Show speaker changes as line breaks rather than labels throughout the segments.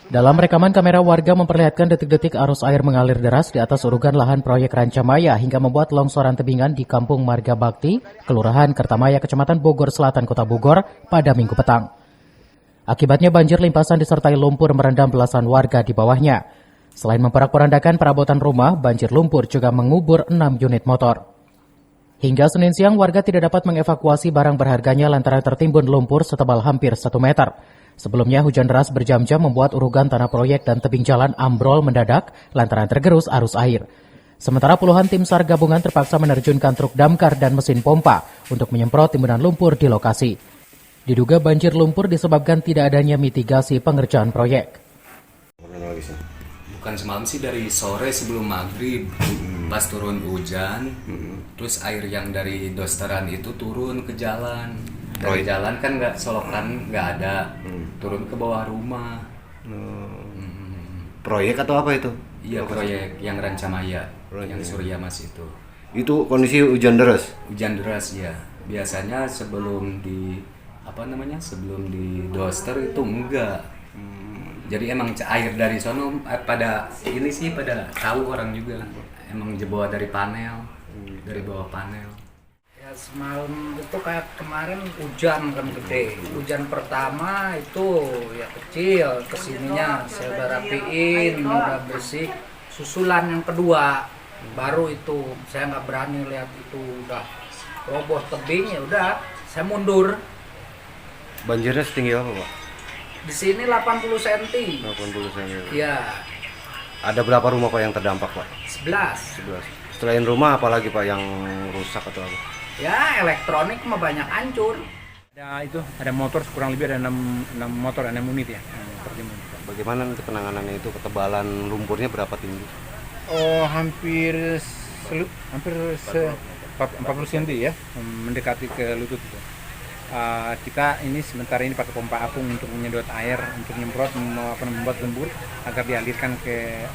Dalam rekaman kamera, warga memperlihatkan detik-detik arus air mengalir deras di atas urugan lahan proyek Rancamaya hingga membuat longsoran tebingan di Kampung Marga Bakti, Kelurahan Kertamaya, Kecamatan Bogor Selatan, Kota Bogor pada Minggu petang. Akibatnya banjir limpasan disertai lumpur merendam belasan warga di bawahnya. Selain memporak-porandakan perabotan rumah, banjir lumpur juga mengubur 6 unit motor. Hingga Senin siang, warga tidak dapat mengevakuasi barang berharganya lantaran tertimbun lumpur setebal hampir 1 meter. Sebelumnya, hujan deras berjam-jam membuat urugan tanah proyek dan tebing jalan ambrol mendadak lantaran tergerus arus air. Sementara puluhan tim SAR gabungan terpaksa menerjunkan truk damkar dan mesin pompa untuk menyemprot timbunan lumpur di lokasi. Diduga banjir lumpur disebabkan tidak adanya mitigasi pengerjaan proyek.
Bukan semalam sih, dari sore sebelum maghrib pas turun hujan, terus air yang dari dosteran itu turun ke jalan. Dari jalan kan nggak, solokan nggak ada, turun ke bawah rumah.
Proyek atau apa itu?
Iya, proyek yang Rancamaya, yang Surya Mas itu.
Itu kondisi hujan deras?
Hujan deras ya. Biasanya sebelum di doster itu enggak. Jadi emang air dari sono pada ini sih pada tahu orang juga. Emang jebol dari panel, dari bawah panel.
Ya, semalam itu kayak kemarin hujan kan gede. Hujan pertama itu ya kecil, kesininya saya udah rapiin, udah bersih. Susulan yang kedua baru itu saya nggak berani lihat itu udah roboh tebing, ya udah saya mundur.
Banjirnya setinggi apa, Pak?
Di sini 80 cm.
80 cm.
Ya.
Ada berapa rumah, Pak, yang terdampak, Pak?
11.
Selain rumah, apalagi, Pak, yang rusak atau apa?
Ya, elektronik mah banyak hancur.
Ada motor, kurang lebih ada 6 motor, 6 unit ya.
Bagaimana nanti penanganannya itu? Ketebalan lumpurnya berapa tinggi?
Oh, hampir 40 cm ya, mendekati ke lutut itu. Kita ini sementara ini pakai pompa apung untuk menyedot air, untuk menyemprot, membuat lumpur agar dialirkan ke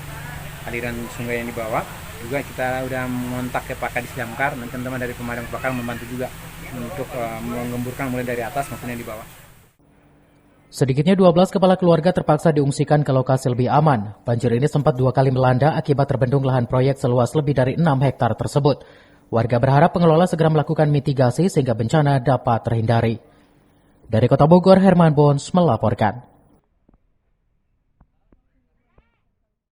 aliran sungai yang di bawah. Juga kita udah mengontak ke Pak Kadis Damkar dan teman-teman dari pemadam kebakaran membantu juga untuk mengemburkan mulai dari atas maupun yang di bawah.
Sedikitnya 12 kepala keluarga terpaksa diungsikan ke lokasi lebih aman. Banjir ini sempat 2 kali melanda akibat terbendung lahan proyek seluas lebih dari 6 hektar tersebut. Warga berharap pengelola segera melakukan mitigasi sehingga bencana dapat terhindari. Dari Kota Bogor, Herman Bons melaporkan.